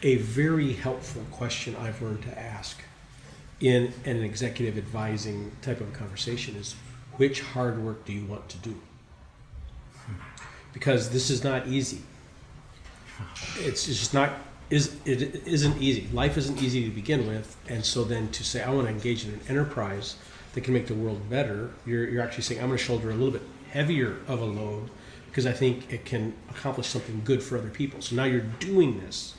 A very helpful question I've learned to ask in an executive advising type of conversation is, which hard work do you want to do? Because this is not easy. It's just not, it isn't easy. Life isn't easy to begin with. And so then to say, I want to engage in an enterprise that can make the world better, you're actually saying, I'm going to shoulder a little bit heavier of a load because I think it can accomplish something good for other people. So now you're doing this.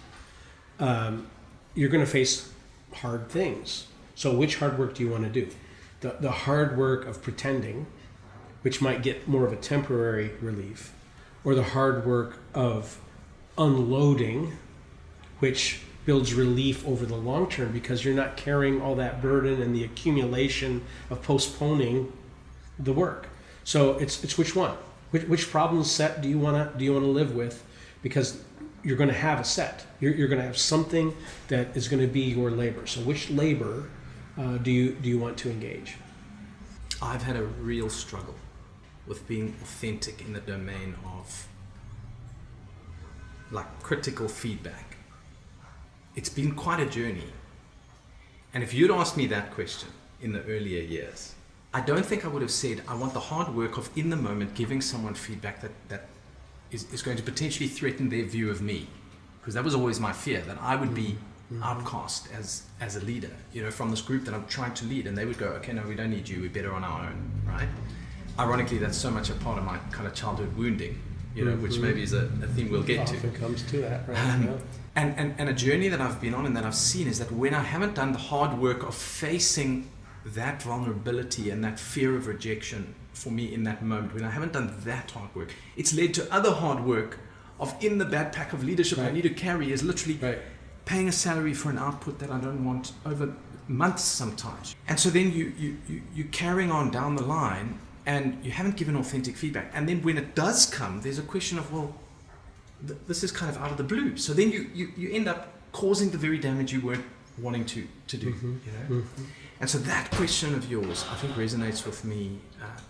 You're going to face hard things. So which hard work do you want to do? The hard work of pretending, which might get more of a temporary relief, or the hard work of unloading, which builds relief over the long term because you're not carrying all that burden and the accumulation of postponing the work. So it's which one? Which problem set do you want to live with? Because you're going to have a set. You're going to have something that is going to be your labor. So which labor do you want to engage? I've had a real struggle with being authentic in the domain of like critical feedback. It's been quite a journey. And if you'd asked me that question in the earlier years, I don't think I would have said I want the hard work of in the moment giving someone feedback that is going to potentially threaten their view of me, because that was always my fear, that I would be outcast as a leader, from this group that I'm trying to lead, and they would go, okay, no, we don't need you, we're better on our own, right? Ironically, that's so much a part of my kind of childhood wounding, which maybe is a theme we'll get to. Often comes to that, right? And a journey that I've been on and that I've seen is that when I haven't done the hard work of facing that vulnerability and that fear of rejection for me in that moment, when I haven't done that hard work, it's led to other hard work of in the backpack of leadership I need to carry is literally paying a salary for an output that I don't want over months sometimes. And so then you're carrying on down the line and you haven't given authentic feedback. And then when it does come, there's a question of, well, this is kind of out of the blue. So then you end up causing the very damage you weren't wanting to do, And so that question of yours, I think, resonates with me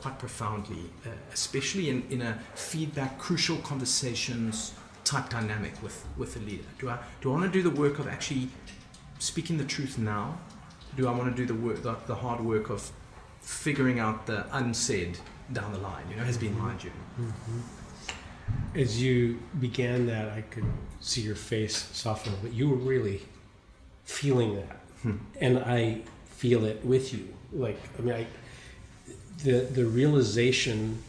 quite profoundly, especially in a feedback, crucial conversations type dynamic with a leader. Do I want to do the work of actually speaking the truth now? Do I want to do the hard work of figuring out the unsaid down the line? Has been my journey. As you began that, I could see your face soften, but you were really feeling that, and I feel it with you. The realization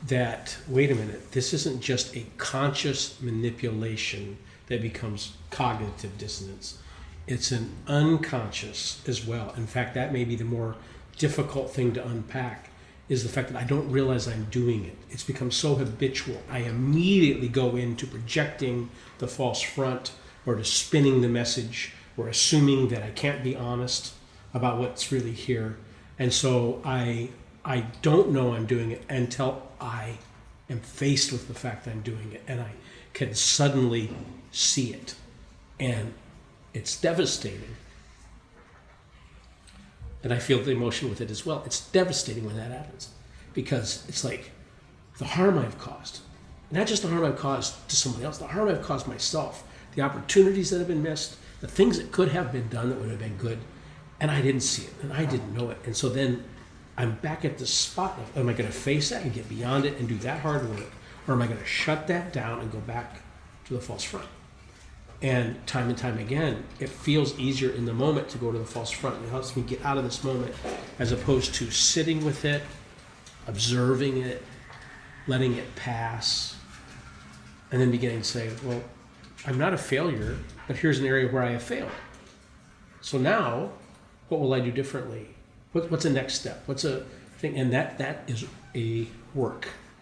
that, wait a minute, this isn't just a conscious manipulation that becomes cognitive dissonance. It's an unconscious as well. In fact, that may be the more difficult thing to unpack, is the fact that I don't realize I'm doing it. It's become so habitual. I immediately go into projecting the false front, or to spinning the message, or assuming that I can't be honest about what's really here. And so I don't know I'm doing it until I am faced with the fact that I'm doing it, and I can suddenly see it. And it's devastating. And I feel the emotion with it as well. It's devastating when that happens, because it's like the harm I've caused, not just the harm I've caused to somebody else, the harm I've caused myself, the opportunities that have been missed, the things that could have been done that would have been good, and I didn't see it, and I didn't know it. And so then I'm back at the spot of, am I going to face that and get beyond it and do that hard work, or am I going to shut that down and go back to the false front? And time again, it feels easier in the moment to go to the false front. It helps me get out of this moment, as opposed to sitting with it, observing it, letting it pass, and then beginning to say, well, I'm not a failure, but here's an area where I have failed. So now, what will I do differently? What's the next step? What's a thing? And that is a work.